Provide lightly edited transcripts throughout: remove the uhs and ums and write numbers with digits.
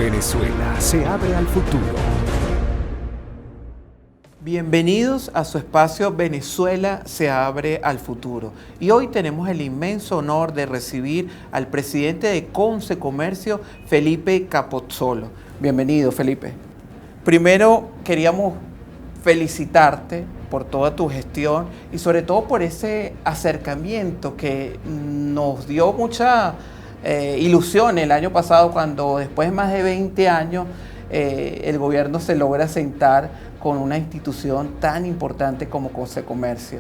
Venezuela se abre al futuro. Bienvenidos a su espacio Venezuela se abre al futuro. Y hoy tenemos el inmenso honor de recibir al presidente de Concecomercio, Felipe Capozzolo. Bienvenido, Felipe. Primero queríamos felicitarte por toda tu gestión y sobre todo por ese acercamiento que nos dio mucha ilusión el año pasado cuando después de más de 20 años el gobierno se logra sentar con una institución tan importante como Concecomercio.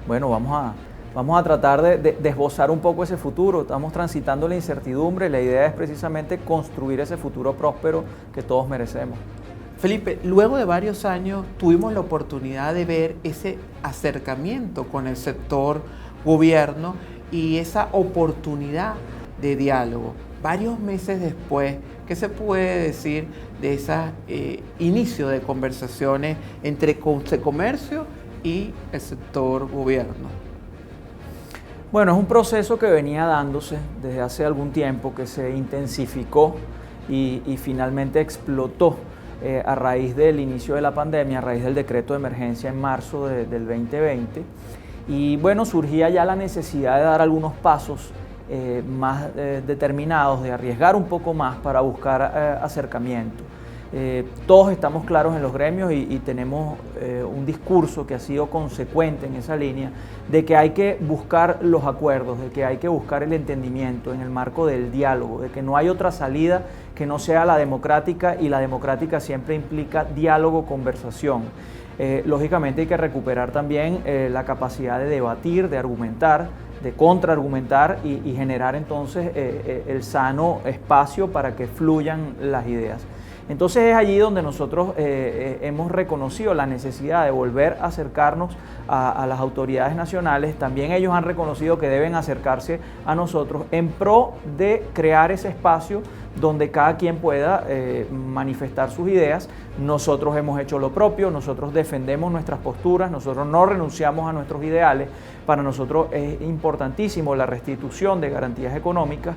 Bueno, vamos a tratar de esbozar un poco ese futuro. Estamos transitando la incertidumbre. La idea es precisamente construir ese futuro próspero que todos merecemos. Felipe, luego de varios años tuvimos la oportunidad de ver ese acercamiento con el sector gobierno y esa oportunidad de diálogo. Varios meses después, ¿qué se puede decir de ese inicio de conversaciones entre Concecomercio y el sector gobierno? Bueno, es un proceso que venía dándose desde hace algún tiempo, que se intensificó y finalmente explotó a raíz del inicio de la pandemia, a raíz del decreto de emergencia en marzo del 2020. Y bueno, surgía ya la necesidad de dar algunos pasos más determinados, de arriesgar un poco más para buscar acercamiento. Todos estamos claros en los gremios y tenemos un discurso que ha sido consecuente en esa línea de que hay que buscar los acuerdos, de que hay que buscar el entendimiento en el marco del diálogo, de que no hay otra salida que no sea la democrática, y la democrática siempre implica diálogo, conversación. Lógicamente hay que recuperar también la capacidad de debatir, de argumentar, de contraargumentar y generar entonces el sano espacio para que fluyan las ideas. Entonces es allí donde nosotros hemos reconocido la necesidad de volver a acercarnos a las autoridades nacionales. También ellos han reconocido que deben acercarse a nosotros en pro de crear ese espacio donde cada quien pueda manifestar sus ideas. Nosotros hemos hecho lo propio, nosotros defendemos nuestras posturas, nosotros no renunciamos a nuestros ideales. Para nosotros es importantísimo la restitución de garantías económicas,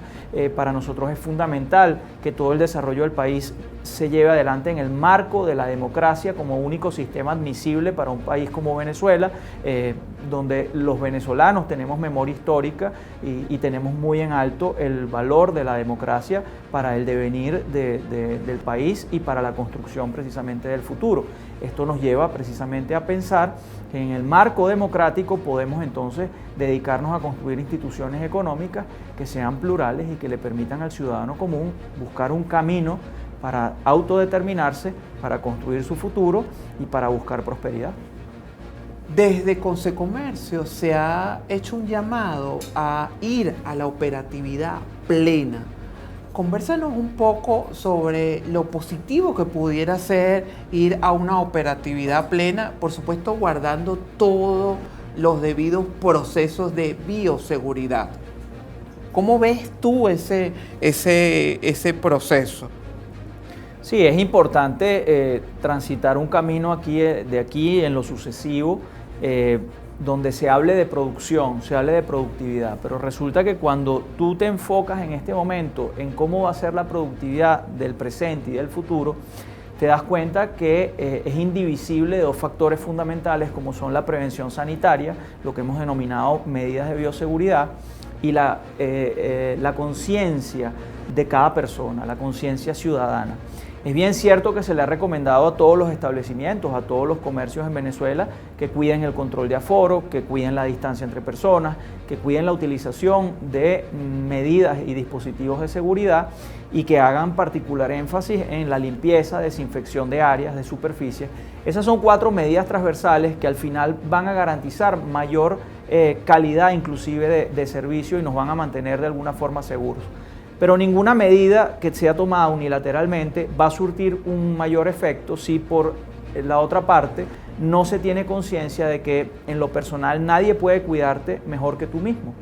para nosotros es fundamental que todo el desarrollo del país se lleve adelante en el marco de la democracia como único sistema admisible para un país como Venezuela, donde los venezolanos tenemos memoria histórica y tenemos muy en alto el valor de la democracia para el devenir del país y para la construcción precisamente del futuro. Esto nos lleva precisamente a pensar que en el marco democrático podemos entonces dedicarnos a construir instituciones económicas que sean plurales y que le permitan al ciudadano común buscar un camino para autodeterminarse, para construir su futuro y para buscar prosperidad. Desde Concecomercio se ha hecho un llamado a ir a la operatividad plena. Convérsanos un poco sobre lo positivo que pudiera ser ir a una operatividad plena, por supuesto guardando todos los debidos procesos de bioseguridad. ¿Cómo ves tú ese proceso? Sí, es importante transitar un camino de aquí en lo sucesivo, donde se hable de producción, se hable de productividad, pero resulta que cuando tú te enfocas en este momento en cómo va a ser la productividad del presente y del futuro, te das cuenta que es indivisible de dos factores fundamentales como son la prevención sanitaria, lo que hemos denominado medidas de bioseguridad, y la conciencia de cada persona, la conciencia ciudadana. Es bien cierto que se le ha recomendado a todos los establecimientos, a todos los comercios en Venezuela, que cuiden el control de aforo, que cuiden la distancia entre personas, que cuiden la utilización de medidas y dispositivos de seguridad y que hagan particular énfasis en la limpieza, desinfección de áreas, de superficies. Esas son 4 medidas transversales que al final van a garantizar mayor calidad inclusive de servicio y nos van a mantener de alguna forma seguros. Pero ninguna medida que sea tomada unilateralmente va a surtir un mayor efecto si por la otra parte no se tiene conciencia de que en lo personal nadie puede cuidarte mejor que tú mismo.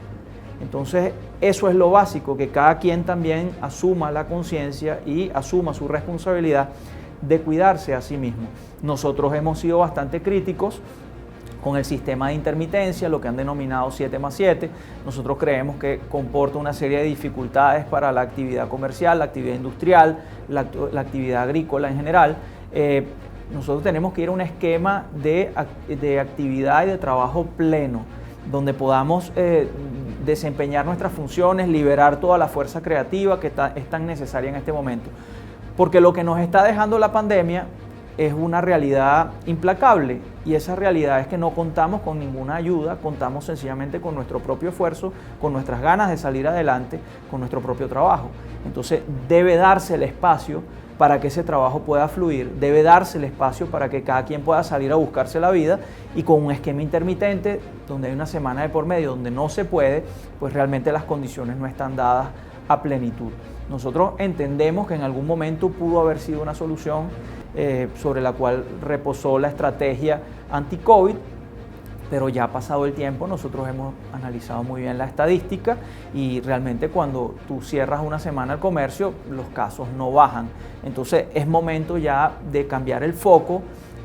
Entonces eso es lo básico, que cada quien también asuma la conciencia y asuma su responsabilidad de cuidarse a sí mismo. Nosotros hemos sido bastante críticos con el sistema de intermitencia, lo que han denominado 7+7. Nosotros creemos que comporta una serie de dificultades para la actividad comercial, la actividad industrial, la actividad agrícola en general. Nosotros tenemos que ir a un esquema de actividad y de trabajo pleno, donde podamos desempeñar nuestras funciones, liberar toda la fuerza creativa que es tan necesaria en este momento. Porque lo que nos está dejando la pandemia es una realidad implacable, y esa realidad es que no contamos con ninguna ayuda, contamos sencillamente con nuestro propio esfuerzo, con nuestras ganas de salir adelante, con nuestro propio trabajo. Entonces debe darse el espacio para que ese trabajo pueda fluir, debe darse el espacio para que cada quien pueda salir a buscarse la vida, y con un esquema intermitente donde hay una semana de por medio donde no se puede, pues realmente las condiciones no están dadas a plenitud. Nosotros entendemos que en algún momento pudo haber sido una solución sobre la cual reposó la estrategia anti-COVID, pero ya ha pasado el tiempo. Nosotros hemos analizado muy bien la estadística y realmente cuando tú cierras una semana el comercio, los casos no bajan. Entonces es momento ya de cambiar el foco,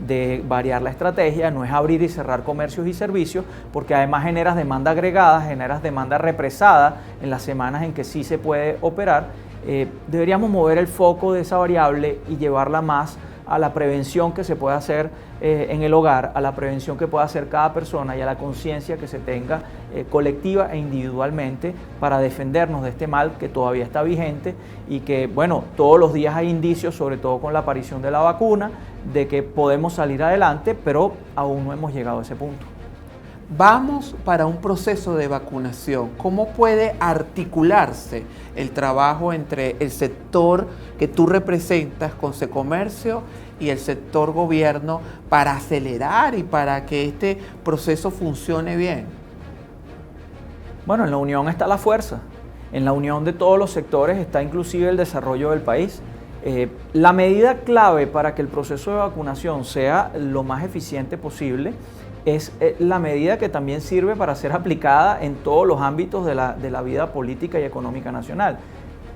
de variar la estrategia. No es abrir y cerrar comercios y servicios, porque además generas demanda agregada, generas demanda represada en las semanas en que sí se puede operar. Deberíamos mover el foco de esa variable y llevarla más a la prevención que se puede hacer en el hogar, a la prevención que pueda hacer cada persona y a la conciencia que se tenga colectiva e individualmente para defendernos de este mal que todavía está vigente, y que, bueno, todos los días hay indicios, sobre todo con la aparición de la vacuna, de que podemos salir adelante, pero aún no hemos llegado a ese punto. Vamos para un proceso de vacunación. ¿Cómo puede articularse el trabajo entre el sector que tú representas, Consecomercio, y el sector gobierno para acelerar y para que este proceso funcione bien? Bueno, en la unión está la fuerza. En la unión de todos los sectores está inclusive el desarrollo del país. La medida clave para que el proceso de vacunación sea lo más eficiente posible es la medida que también sirve para ser aplicada en todos los ámbitos de la vida política y económica nacional.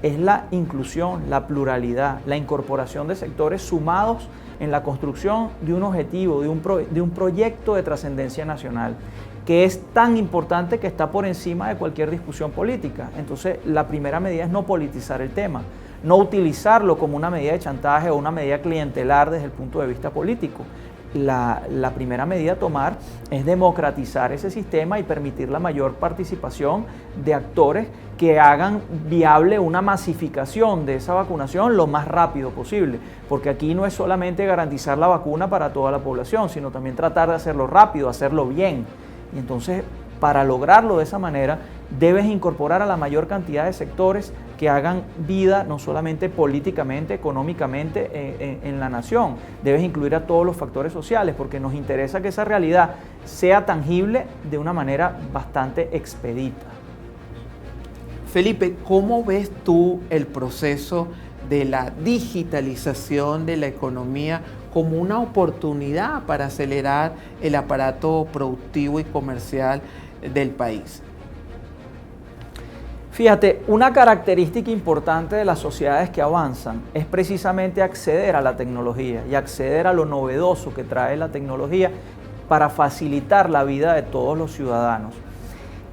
Es la inclusión, la pluralidad, la incorporación de sectores sumados en la construcción de un objetivo, de un proyecto de trascendencia nacional, que es tan importante que está por encima de cualquier discusión política. Entonces, la primera medida es no politizar el tema, no utilizarlo como una medida de chantaje o una medida clientelar desde el punto de vista político. La primera medida a tomar es democratizar ese sistema y permitir la mayor participación de actores que hagan viable una masificación de esa vacunación lo más rápido posible, porque aquí no es solamente garantizar la vacuna para toda la población, sino también tratar de hacerlo rápido, hacerlo bien. Y entonces, para lograrlo de esa manera, debes incorporar a la mayor cantidad de sectores que hagan vida no solamente políticamente, económicamente en la nación. Debes incluir a todos los factores sociales, porque nos interesa que esa realidad sea tangible de una manera bastante expedita. Felipe, ¿cómo ves tú el proceso de la digitalización de la economía como una oportunidad para acelerar el aparato productivo y comercial del país? Fíjate, una característica importante de las sociedades que avanzan es precisamente acceder a la tecnología y acceder a lo novedoso que trae la tecnología para facilitar la vida de todos los ciudadanos.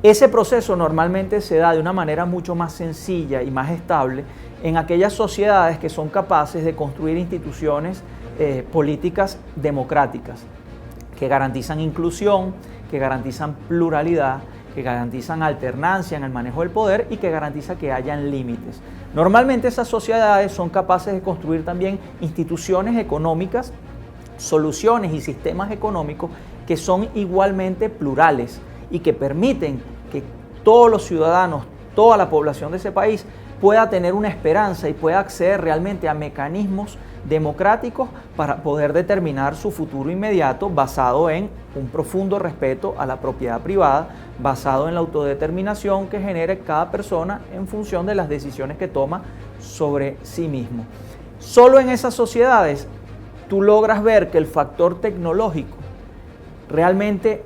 Ese proceso normalmente se da de una manera mucho más sencilla y más estable en aquellas sociedades que son capaces de construir instituciones políticas democráticas, que garantizan inclusión, que garantizan pluralidad, que garantizan alternancia en el manejo del poder y que garantiza que hayan límites. Normalmente esas sociedades son capaces de construir también instituciones económicas, soluciones y sistemas económicos que son igualmente plurales y que permiten que todos los ciudadanos, toda la población de ese país pueda tener una esperanza y pueda acceder realmente a mecanismos democráticos para poder determinar su futuro inmediato basado en un profundo respeto a la propiedad privada, basado en la autodeterminación que genere cada persona en función de las decisiones que toma sobre sí mismo. Solo en esas sociedades tú logras ver que el factor tecnológico realmente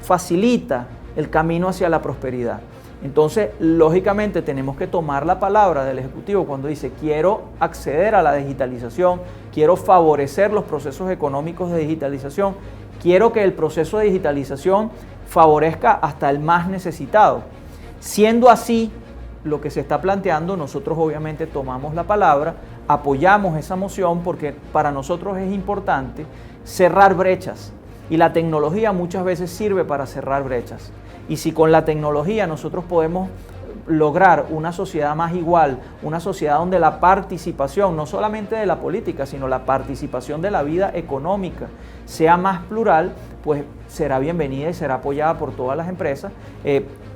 facilita el camino hacia la prosperidad. Entonces, lógicamente, tenemos que tomar la palabra del Ejecutivo cuando dice quiero acceder a la digitalización, quiero favorecer los procesos económicos de digitalización quiero que el proceso de digitalización favorezca hasta el más necesitado. Siendo así lo que se está planteando, nosotros obviamente tomamos la palabra, apoyamos esa moción porque para nosotros es importante cerrar brechas y la tecnología muchas veces sirve para cerrar brechas. Y si con la tecnología nosotros podemos lograr una sociedad más igual, una sociedad donde la participación, no solamente de la política, sino la participación de la vida económica sea más plural, pues será bienvenida y será apoyada por todas las empresas.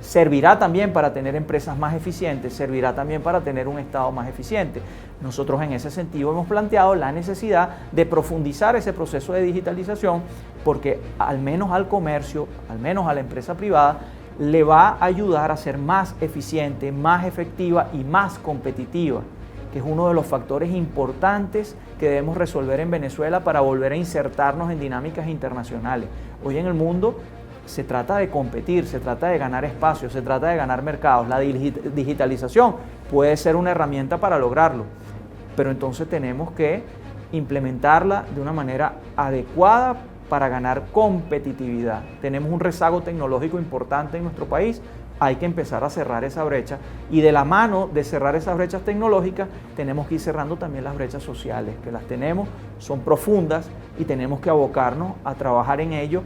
Servirá también para tener empresas más eficientes, servirá también para tener un Estado más eficiente. Nosotros en ese sentido hemos planteado la necesidad de profundizar ese proceso de digitalización porque al menos al comercio, al menos a la empresa privada, le va a ayudar a ser más eficiente, más efectiva y más competitiva, que es uno de los factores importantes que debemos resolver en Venezuela para volver a insertarnos en dinámicas internacionales. Hoy en el mundo se trata de competir, se trata de ganar espacios, se trata de ganar mercados. La digitalización puede ser una herramienta para lograrlo, pero entonces tenemos que implementarla de una manera adecuada para ganar competitividad. Tenemos un rezago tecnológico importante en nuestro país, hay que empezar a cerrar esa brecha y de la mano de cerrar esas brechas tecnológicas tenemos que ir cerrando también las brechas sociales, que las tenemos, son profundas y tenemos que abocarnos a trabajar en ello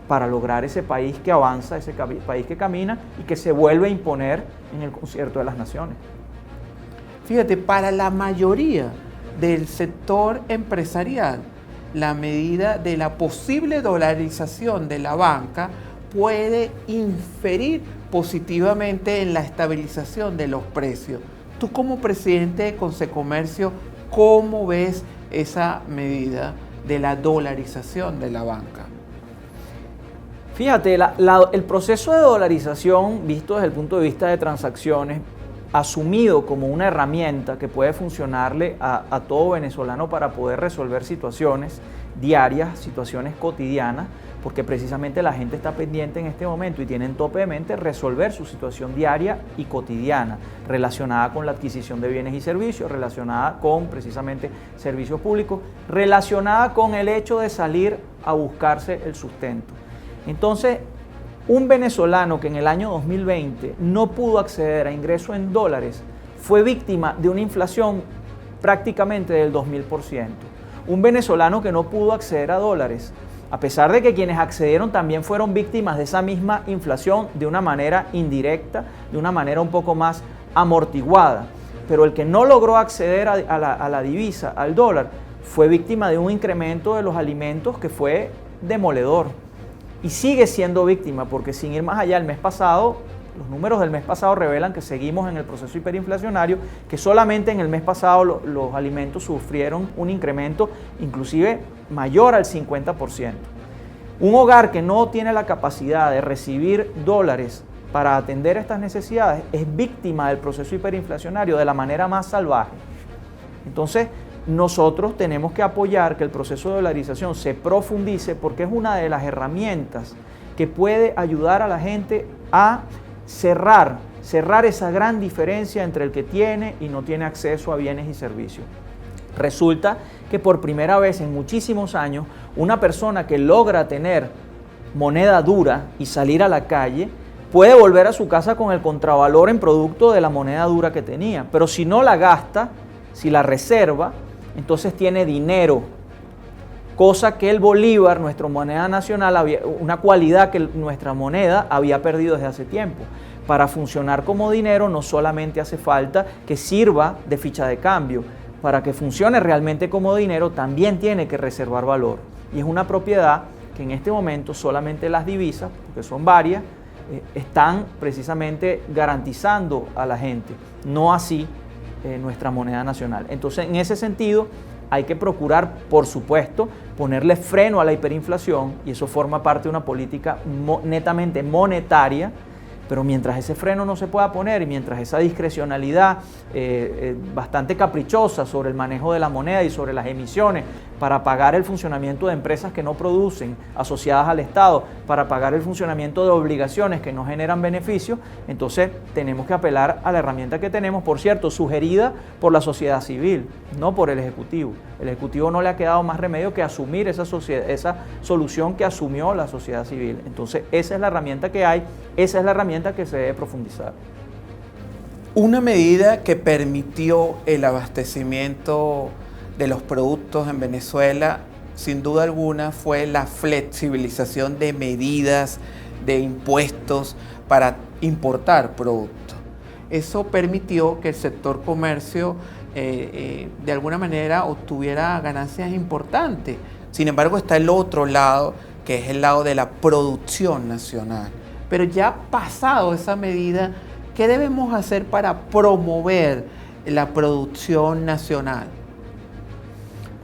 para lograr ese país que avanza, ese país que camina y que se vuelve a imponer en el concierto de las naciones. Fíjate, para la mayoría del sector empresarial, la medida de la posible dolarización de la banca puede inferir positivamente en la estabilización de los precios. Tú como presidente de Consecomercio, ¿cómo ves esa medida de la dolarización de la banca? Fíjate, el proceso de dolarización, visto desde el punto de vista de transacciones, asumido como una herramienta que puede funcionarle a todo venezolano para poder resolver situaciones diarias, situaciones cotidianas, porque precisamente la gente está pendiente en este momento y tiene en tope de mente resolver su situación diaria y cotidiana, relacionada con la adquisición de bienes y servicios, relacionada con precisamente servicios públicos, relacionada con el hecho de salir a buscarse el sustento. Entonces, un venezolano que en el año 2020 no pudo acceder a ingresos en dólares fue víctima de una inflación prácticamente del 2000%. Un venezolano que no pudo acceder a dólares, a pesar de que quienes accedieron también fueron víctimas de esa misma inflación de una manera indirecta, de una manera un poco más amortiguada, pero el que no logró acceder a la divisa, al dólar, fue víctima de un incremento de los alimentos que fue demoledor. Y sigue siendo víctima porque sin ir más allá, el mes pasado, los números del mes pasado revelan que seguimos en el proceso hiperinflacionario, que solamente en el mes pasado los alimentos sufrieron un incremento inclusive mayor al 50%. Un hogar que no tiene la capacidad de recibir dólares para atender estas necesidades es víctima del proceso hiperinflacionario de la manera más salvaje. Entonces, nosotros tenemos que apoyar que el proceso de dolarización se profundice porque es una de las herramientas que puede ayudar a la gente a cerrar esa gran diferencia entre el que tiene y no tiene acceso a bienes y servicios. Resulta que por primera vez en muchísimos años, una persona que logra tener moneda dura y salir a la calle puede volver a su casa con el contravalor en producto de la moneda dura que tenía, pero si no la gasta, si la reserva, entonces tiene dinero, cosa que el bolívar, nuestra moneda nacional, una cualidad que nuestra moneda había perdido desde hace tiempo. Para funcionar como dinero no solamente hace falta que sirva de ficha de cambio, para que funcione realmente como dinero también tiene que reservar valor. Y es una propiedad que en este momento solamente las divisas, porque son varias, están precisamente garantizando a la gente, no así nuestra moneda nacional. Entonces, en ese sentido, hay que procurar, por supuesto, ponerle freno a la hiperinflación, y eso forma parte de una política netamente monetaria, Pero mientras ese freno no se pueda poner y mientras esa discrecionalidad bastante caprichosa sobre el manejo de la moneda y sobre las emisiones para pagar el funcionamiento de empresas que no producen asociadas al Estado, para pagar el funcionamiento de obligaciones que no generan beneficios, entonces tenemos que apelar a la herramienta que tenemos, por cierto, sugerida por la sociedad civil, no por el Ejecutivo. El Ejecutivo no le ha quedado más remedio que asumir esa solución que asumió la sociedad civil. Entonces, esa es la herramienta que hay, esa es la herramienta que se debe profundizar. Una medida que permitió el abastecimiento de los productos en Venezuela, sin duda alguna, fue la flexibilización de medidas, de impuestos para importar productos. Eso permitió que el sector comercio de alguna manera obtuviera ganancias importantes. Sin embargo, está el otro lado, que es el lado de la producción nacional. Pero ya pasado esa medida, ¿qué debemos hacer para promover la producción nacional?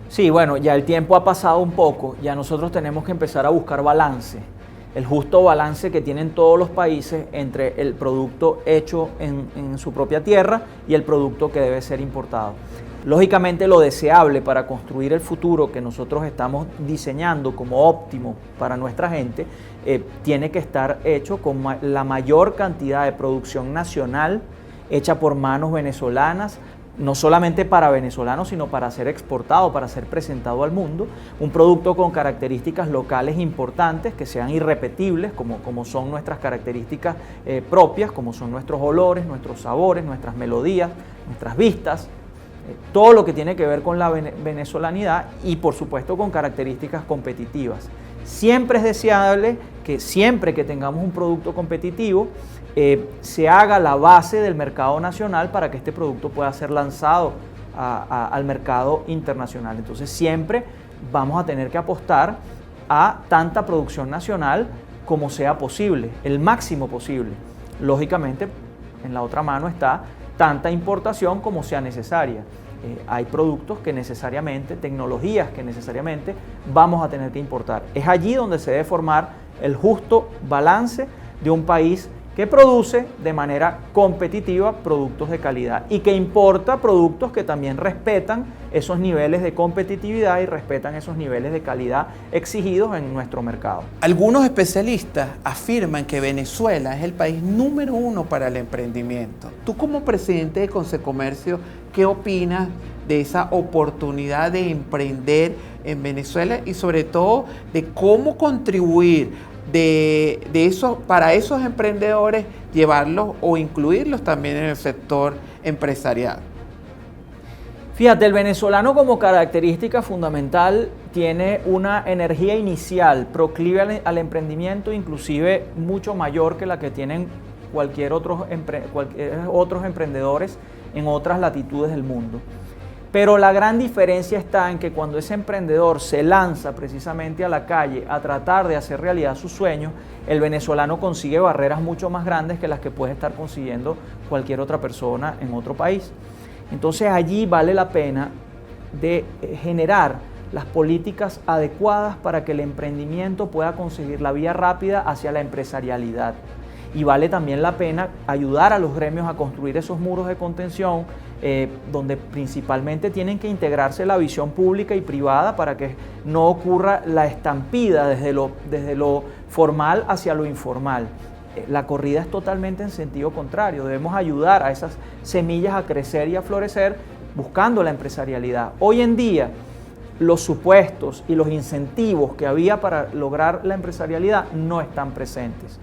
Sí, bueno, ya el tiempo ha pasado un poco, ya nosotros tenemos que empezar a buscar balance, el justo balance que tienen todos los países entre el producto hecho en su propia tierra y el producto que debe ser importado. Lógicamente, lo deseable para construir el futuro que nosotros estamos diseñando como óptimo para nuestra gente tiene que estar hecho con la mayor cantidad de producción nacional hecha por manos venezolanas, no solamente para venezolanos, sino para ser exportado, para ser presentado al mundo, un producto con características locales importantes, que sean irrepetibles, como son nuestras características propias, como son nuestros olores, nuestros sabores, nuestras melodías, nuestras vistas, todo lo que tiene que ver con la venezolanidad y, por supuesto, con características competitivas. Siempre es deseable que siempre que tengamos un producto competitivo, se haga la base del mercado nacional para que este producto pueda ser lanzado al mercado internacional. Entonces siempre vamos a tener que apostar a tanta producción nacional como sea posible, el máximo posible. Lógicamente, en la otra mano está tanta importación como sea necesaria. Hay productos que necesariamente, tecnologías que necesariamente vamos a tener que importar. Es allí donde se debe formar el justo balance de un país que produce de manera competitiva productos de calidad y que importa productos que también respetan esos niveles de competitividad y respetan esos niveles de calidad exigidos en nuestro mercado. Algunos especialistas afirman que Venezuela es el país número 1 para el emprendimiento. Tú, como presidente de Consecomercio, ¿qué opinas de esa oportunidad de emprender en Venezuela y sobre todo de cómo contribuir para esos emprendedores, llevarlos o incluirlos también en el sector empresarial? Fíjate, el venezolano como característica fundamental tiene una energía inicial proclive al emprendimiento, inclusive mucho mayor que la que tienen cualquier otros emprendedores en otras latitudes del mundo. Pero la gran diferencia está en que cuando ese emprendedor se lanza precisamente a la calle a tratar de hacer realidad sus sueños, el venezolano consigue barreras mucho más grandes que las que puede estar consiguiendo cualquier otra persona en otro país. Entonces allí vale la pena de generar las políticas adecuadas para que el emprendimiento pueda conseguir la vía rápida hacia la empresarialidad. Y vale también la pena ayudar a los gremios a construir esos muros de contención donde principalmente tienen que integrarse la visión pública y privada para que no ocurra la estampida desde lo formal hacia lo informal. La corrida es totalmente en sentido contrario. Debemos ayudar a esas semillas a crecer y a florecer buscando la empresarialidad. Hoy en día, los supuestos y los incentivos que había para lograr la empresarialidad no están presentes,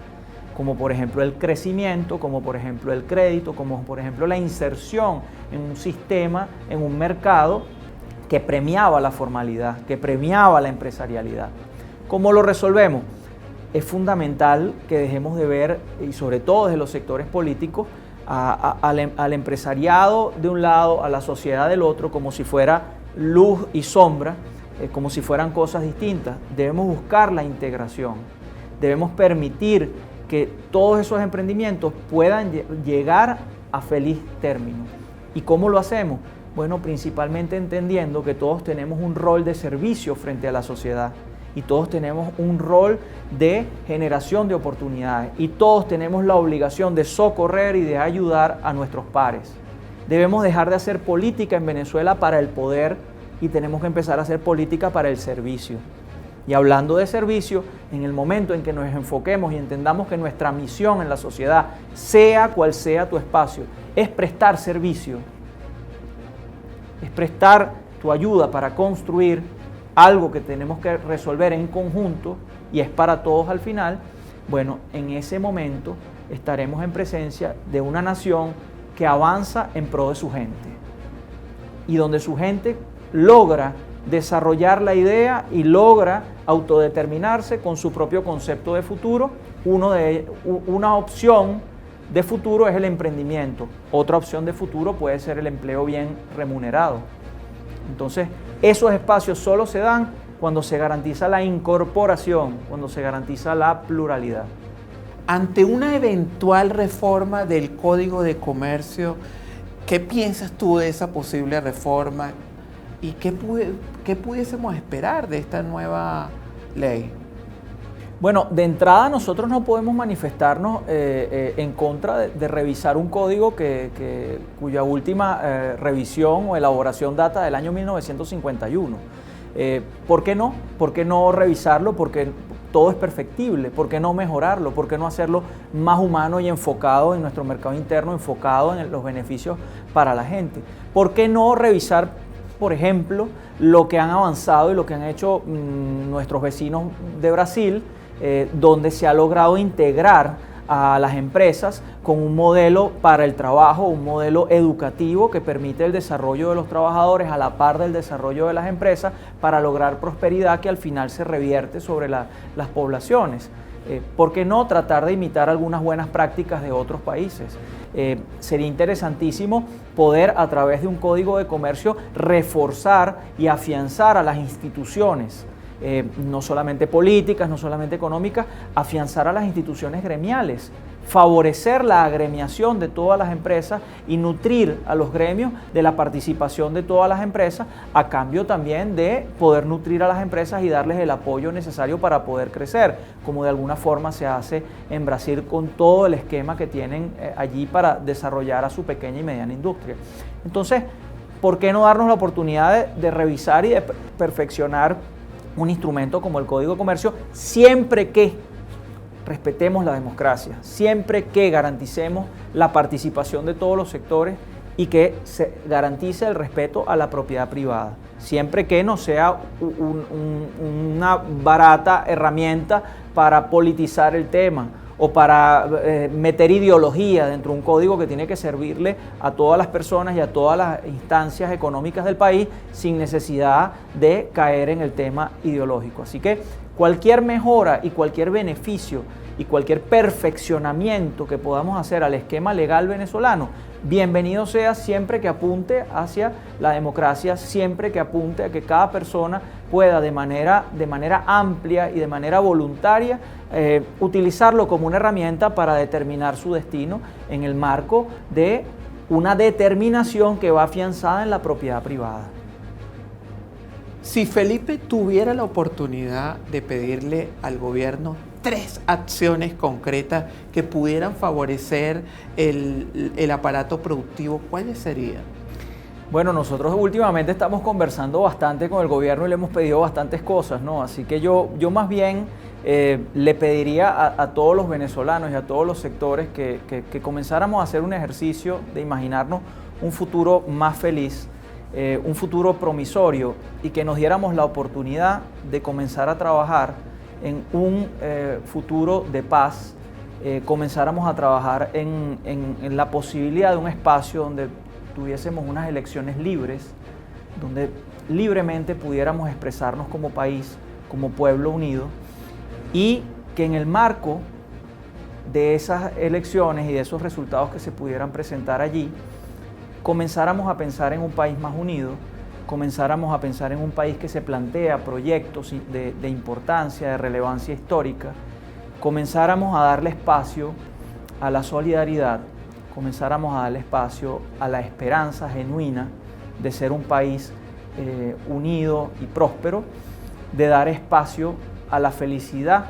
como por ejemplo el crecimiento, como por ejemplo el crédito, como por ejemplo la inserción en un sistema, en un mercado que premiaba la formalidad, que premiaba la empresarialidad. ¿Cómo lo resolvemos? Es fundamental que dejemos de ver, y sobre todo desde los sectores políticos, al empresariado de un lado, a la sociedad del otro, como si fuera luz y sombra, como si fueran cosas distintas. Debemos buscar la integración, debemos permitir que todos esos emprendimientos puedan llegar a feliz término. ¿Y cómo lo hacemos? Bueno, principalmente entendiendo que todos tenemos un rol de servicio frente a la sociedad y todos tenemos un rol de generación de oportunidades y todos tenemos la obligación de socorrer y de ayudar a nuestros pares. Debemos dejar de hacer política en Venezuela para el poder y tenemos que empezar a hacer política para el servicio. Y hablando de servicio, en el momento en que nos enfoquemos y entendamos que nuestra misión en la sociedad, sea cual sea tu espacio, es prestar servicio, es prestar tu ayuda para construir algo que tenemos que resolver en conjunto y es para todos al final, bueno, en ese momento estaremos en presencia de una nación que avanza en pro de su gente y donde su gente logra desarrollar la idea y logra autodeterminarse con su propio concepto de futuro. Una opción de futuro es el emprendimiento, otra opción de futuro puede ser el empleo bien remunerado. Entonces, esos espacios solo se dan cuando se garantiza la incorporación, cuando se garantiza la pluralidad. Ante una eventual reforma del Código de Comercio, ¿qué piensas tú de esa posible reforma? ¿Y qué pudiésemos esperar de esta nueva ley? Bueno, de entrada nosotros no podemos manifestarnos en contra de revisar un código cuya última revisión o elaboración data del año 1951. ¿Por qué no? ¿Por qué no revisarlo? Porque todo es perfectible. ¿Por qué no mejorarlo? ¿Por qué no hacerlo más humano y enfocado en nuestro mercado interno, enfocado en los beneficios para la gente? ¿Por qué no revisar, por ejemplo, lo que han avanzado y lo que han hecho nuestros vecinos de Brasil, donde se ha logrado integrar a las empresas con un modelo para el trabajo, un modelo educativo que permite el desarrollo de los trabajadores a la par del desarrollo de las empresas para lograr prosperidad que al final se revierte sobre las poblaciones? ¿Por qué no tratar de imitar algunas buenas prácticas de otros países? Sería interesantísimo poder, a través de un código de comercio, reforzar y afianzar a las instituciones, no solamente políticas, no solamente económicas, afianzar a las instituciones gremiales, favorecer la agremiación de todas las empresas y nutrir a los gremios de la participación de todas las empresas, a cambio también de poder nutrir a las empresas y darles el apoyo necesario para poder crecer, como de alguna forma se hace en Brasil con todo el esquema que tienen allí para desarrollar a su pequeña y mediana industria. Entonces, ¿por qué no darnos la oportunidad de revisar y de perfeccionar un instrumento como el Código de Comercio, siempre que respetemos la democracia, siempre que garanticemos la participación de todos los sectores y que se garantice el respeto a la propiedad privada, siempre que no sea una barata herramienta para politizar el tema o para meter ideología dentro de un código que tiene que servirle a todas las personas y a todas las instancias económicas del país sin necesidad de caer en el tema ideológico. Así que cualquier mejora y cualquier beneficio y cualquier perfeccionamiento que podamos hacer al esquema legal venezolano, bienvenido sea, siempre que apunte hacia la democracia, siempre que apunte a que cada persona pueda de manera amplia y de manera voluntaria utilizarlo como una herramienta para determinar su destino en el marco de una determinación que va afianzada en la propiedad privada. Si Felipe tuviera la oportunidad de pedirle al gobierno 3 acciones concretas que pudieran favorecer el aparato productivo, ¿cuáles serían? Bueno, nosotros últimamente estamos conversando bastante con el gobierno y le hemos pedido bastantes cosas, ¿no? Así que yo más bien le pediría a todos los venezolanos y a todos los sectores que comenzáramos a hacer un ejercicio de imaginarnos un futuro más feliz, un futuro promisorio y que nos diéramos la oportunidad de comenzar a trabajar en un futuro de paz, comenzáramos a trabajar en la posibilidad de un espacio donde tuviésemos unas elecciones libres, donde libremente pudiéramos expresarnos como país, como pueblo unido, y que en el marco de esas elecciones y de esos resultados que se pudieran presentar allí, comenzáramos a pensar en un país más unido, comenzáramos a pensar en un país que se plantea proyectos de importancia, de relevancia histórica, comenzáramos a darle espacio a la solidaridad, comenzáramos a darle espacio a la esperanza genuina de ser un país unido y próspero, de dar espacio a la felicidad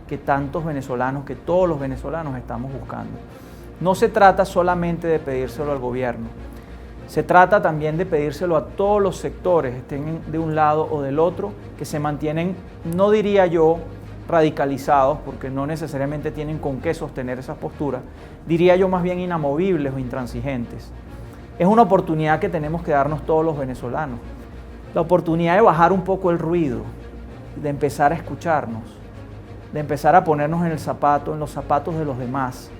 que tantos venezolanos, que todos los venezolanos estamos buscando. No se trata solamente de pedírselo al gobierno, se trata también de pedírselo a todos los sectores, estén de un lado o del otro, que se mantienen, no diría yo, radicalizados, porque no necesariamente tienen con qué sostener esas posturas, diría yo más bien inamovibles o intransigentes. Es una oportunidad que tenemos que darnos todos los venezolanos, la oportunidad de bajar un poco el ruido, de empezar a escucharnos, de empezar a ponernos en los zapatos de los demás,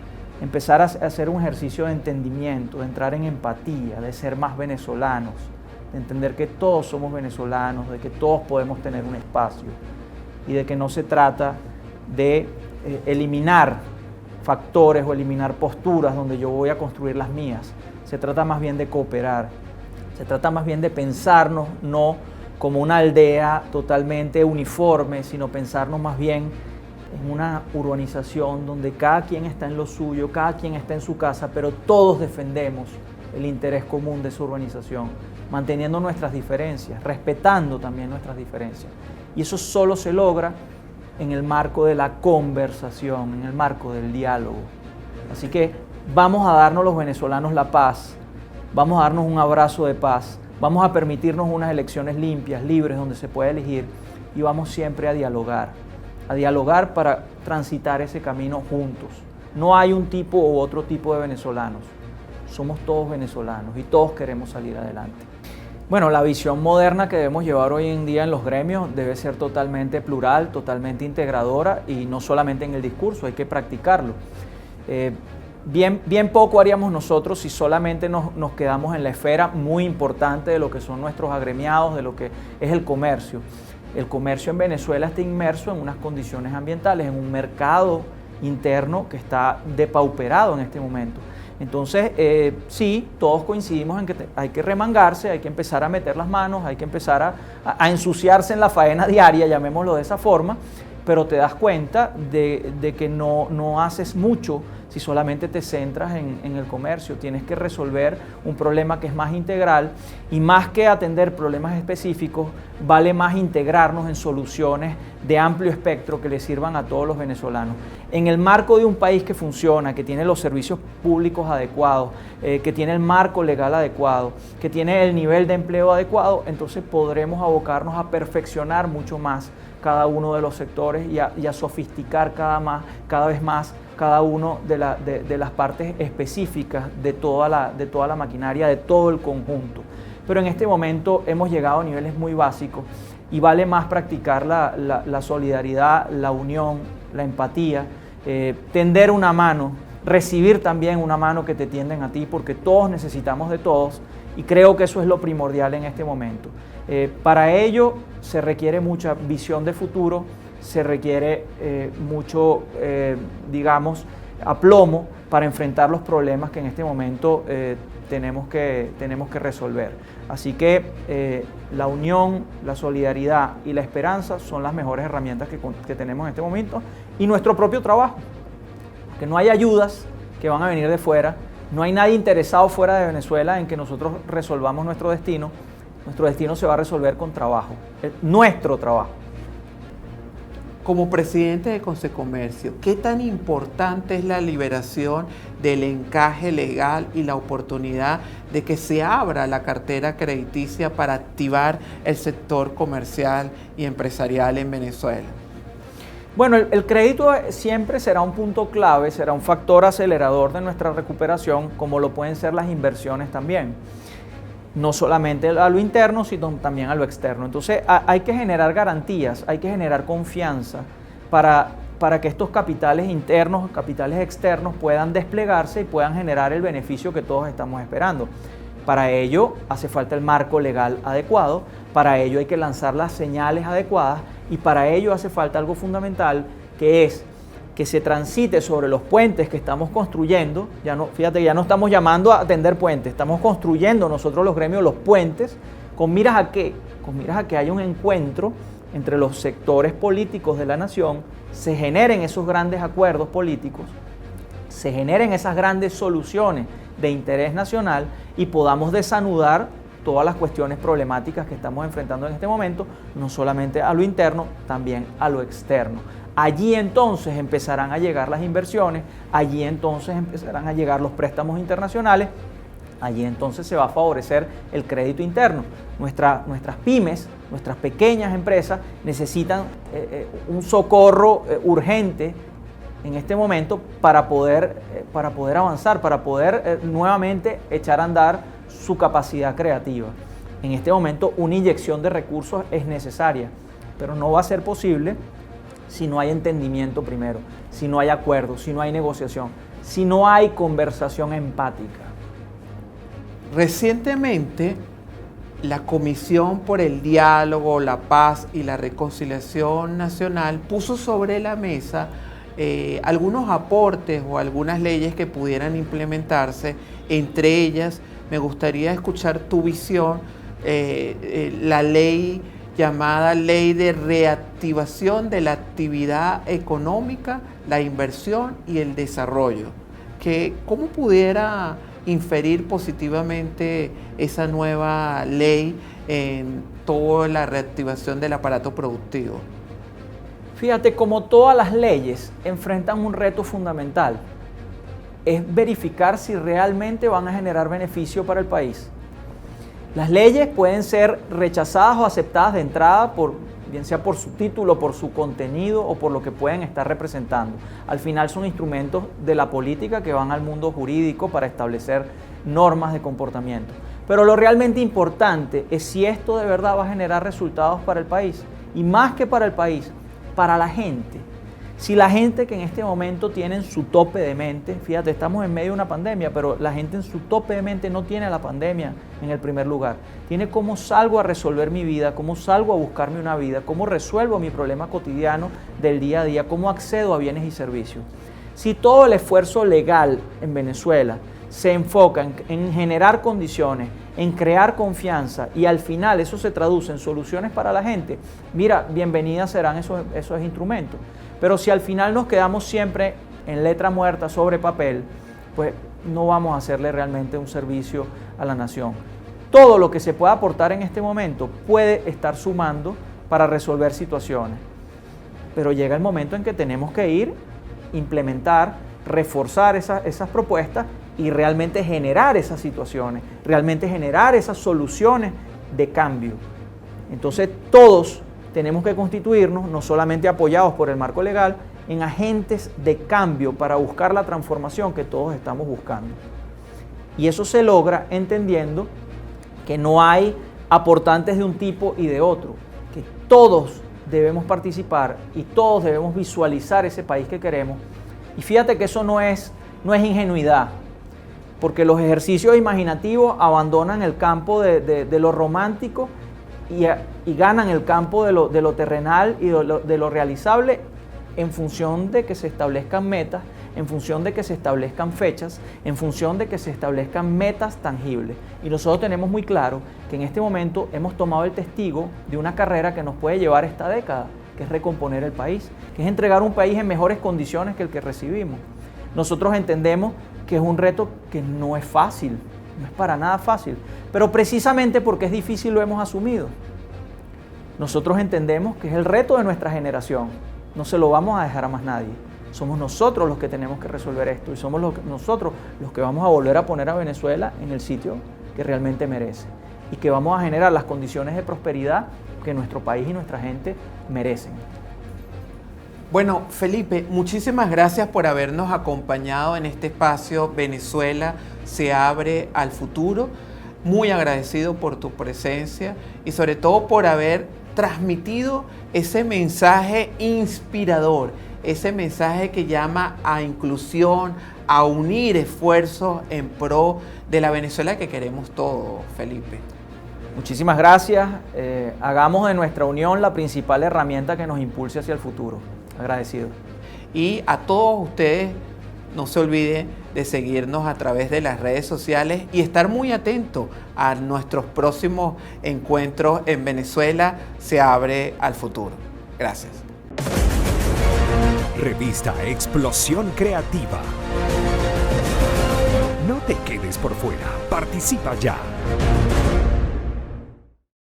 empezar a hacer un ejercicio de entendimiento, de entrar en empatía, de ser más venezolanos, de entender que todos somos venezolanos, de que todos podemos tener un espacio y de que no se trata de eliminar factores o eliminar posturas donde yo voy a construir las mías. Se trata más bien de cooperar, se trata más bien de pensarnos no como una aldea totalmente uniforme, sino pensarnos más bien en una urbanización donde cada quien está en lo suyo, cada quien está en su casa, pero todos defendemos el interés común de su urbanización, manteniendo nuestras diferencias, respetando también nuestras diferencias. Y eso solo se logra en el marco de la conversación, en el marco del diálogo. Así que vamos a darnos los venezolanos la paz, vamos a darnos un abrazo de paz, vamos a permitirnos unas elecciones limpias, libres, donde se pueda elegir, y vamos siempre a dialogar para transitar ese camino juntos. No hay un tipo u otro tipo de venezolanos, somos todos venezolanos y todos queremos salir adelante. Bueno, la visión moderna que debemos llevar hoy en día en los gremios debe ser totalmente plural, totalmente integradora y no solamente en el discurso, hay que practicarlo. Bien poco haríamos nosotros si solamente nos quedamos en la esfera muy importante de lo que son nuestros agremiados, de lo que es el comercio. El comercio en Venezuela está inmerso en unas condiciones ambientales, en un mercado interno que está depauperado en este momento. Entonces, sí, todos coincidimos en que hay que remangarse, hay que empezar a meter las manos, hay que empezar a ensuciarse en la faena diaria, llamémoslo de esa forma, pero te das cuenta de que no haces mucho si solamente te centras en el comercio. Tienes que resolver un problema que es más integral y más que atender problemas específicos, vale más integrarnos en soluciones de amplio espectro que le sirvan a todos los venezolanos. En el marco de un país que funciona, que tiene los servicios públicos adecuados, que tiene el marco legal adecuado, que tiene el nivel de empleo adecuado, entonces podremos abocarnos a perfeccionar mucho más cada uno de los sectores y a sofisticar cada vez más cada uno de las partes específicas de toda la maquinaria, de todo el conjunto. Pero en este momento hemos llegado a niveles muy básicos y vale más practicar la solidaridad, la unión, la empatía, tender una mano, recibir también una mano que te tienden a ti, porque todos necesitamos de todos y creo que eso es lo primordial en este momento. Para ello se requiere mucha visión de futuro, se requiere mucho, digamos, aplomo para enfrentar los problemas que en este momento tenemos que resolver. Así que la unión, la solidaridad y la esperanza son las mejores herramientas que tenemos en este momento y nuestro propio trabajo, que no hay ayudas que van a venir de fuera, no hay nadie interesado fuera de Venezuela en que nosotros resolvamos nuestro destino se va a resolver con trabajo, nuestro trabajo. Como presidente de Consecomercio, ¿qué tan importante es la liberación del encaje legal y la oportunidad de que se abra la cartera crediticia para activar el sector comercial y empresarial en Venezuela? Bueno, el crédito siempre será un punto clave, será un factor acelerador de nuestra recuperación, como lo pueden ser las inversiones también. No solamente a lo interno, sino también a lo externo. Entonces hay que generar garantías, hay que generar confianza para que estos capitales internos, capitales externos puedan desplegarse y puedan generar el beneficio que todos estamos esperando. Para ello hace falta el marco legal adecuado, para ello hay que lanzar las señales adecuadas y para ello hace falta algo fundamental, que es que se transite sobre los puentes que estamos construyendo. Ya no estamos llamando a tender puentes, estamos construyendo nosotros los gremios los puentes, ¿con miras a qué? Con miras a que haya un encuentro entre los sectores políticos de la nación, se generen esos grandes acuerdos políticos, se generen esas grandes soluciones de interés nacional y podamos desanudar todas las cuestiones problemáticas que estamos enfrentando en este momento, no solamente a lo interno, también a lo externo. Allí entonces empezarán a llegar las inversiones, allí entonces empezarán a llegar los préstamos internacionales, allí entonces se va a favorecer el crédito interno. Nuestras pymes, nuestras pequeñas empresas necesitan un socorro urgente en este momento para poder avanzar, para poder nuevamente echar a andar su capacidad creativa. En este momento una inyección de recursos es necesaria, pero no va a ser posible si no hay entendimiento primero, si no hay acuerdo, si no hay negociación, si no hay conversación empática. Recientemente, la Comisión por el Diálogo, la Paz y la Reconciliación Nacional puso sobre la mesa algunos aportes o algunas leyes que pudieran implementarse. Entre ellas, me gustaría escuchar tu visión, la ley llamada Ley de Reactivación de la Actividad Económica, la Inversión y el Desarrollo. ¿Cómo pudiera inferir positivamente esa nueva ley en toda la reactivación del aparato productivo? Fíjate, como todas las leyes enfrentan un reto fundamental, es verificar si realmente van a generar beneficio para el país. Las leyes pueden ser rechazadas o aceptadas de entrada, bien sea por su título, por su contenido o por lo que pueden estar representando. Al final son instrumentos de la política que van al mundo jurídico para establecer normas de comportamiento. Pero lo realmente importante es si esto de verdad va a generar resultados para el país. Y más que para el país, para la gente. Si la gente que en este momento tiene en su tope de mente, fíjate, estamos en medio de una pandemia, pero la gente en su tope de mente no tiene la pandemia en el primer lugar. Tiene cómo salgo a resolver mi vida, cómo salgo a buscarme una vida, cómo resuelvo mi problema cotidiano del día a día, cómo accedo a bienes y servicios. Si todo el esfuerzo legal en Venezuela se enfoca en generar condiciones, en crear confianza y al final eso se traduce en soluciones para la gente, mira, bienvenidas serán esos instrumentos. Pero si al final nos quedamos siempre en letra muerta sobre papel, pues no vamos a hacerle realmente un servicio a la nación. Todo lo que se pueda aportar en este momento puede estar sumando para resolver situaciones. Pero llega el momento en que tenemos que ir, implementar, reforzar esas propuestas y realmente generar esas situaciones, realmente generar esas soluciones de cambio. Entonces todos tenemos que constituirnos, no solamente apoyados por el marco legal, en agentes de cambio para buscar la transformación que todos estamos buscando. Y eso se logra entendiendo que no hay aportantes de un tipo y de otro, que todos debemos participar y todos debemos visualizar ese país que queremos. Y fíjate que eso no es ingenuidad, porque los ejercicios imaginativos abandonan el campo de lo romántico y ganan el campo de lo terrenal y de lo realizable en función de que se establezcan metas, en función de que se establezcan fechas, en función de que se establezcan metas tangibles. Y nosotros tenemos muy claro que en este momento hemos tomado el testigo de una carrera que nos puede llevar esta década, que es recomponer el país, que es entregar un país en mejores condiciones que el que recibimos. Nosotros entendemos que es un reto que no es fácil, no es para nada fácil, pero precisamente porque es difícil lo hemos asumido. Nosotros entendemos que es el reto de nuestra generación, no se lo vamos a dejar a más nadie. Somos nosotros los que tenemos que resolver esto y somos nosotros los que vamos a volver a poner a Venezuela en el sitio que realmente merece y que vamos a generar las condiciones de prosperidad que nuestro país y nuestra gente merecen. Bueno, Felipe, muchísimas gracias por habernos acompañado en este espacio Venezuela se abre al futuro. Muy agradecido por tu presencia y sobre todo por haber transmitido ese mensaje inspirador, ese mensaje que llama a inclusión, a unir esfuerzos en pro de la Venezuela que queremos todos, Felipe. Muchísimas gracias. Hagamos de nuestra unión la principal herramienta que nos impulse hacia el futuro. Agradecido. Y a todos ustedes, no se olviden de seguirnos a través de las redes sociales y estar muy atentos a nuestros próximos encuentros en Venezuela se abre al futuro. Gracias. Revista Explosión Creativa. No te quedes por fuera, participa ya.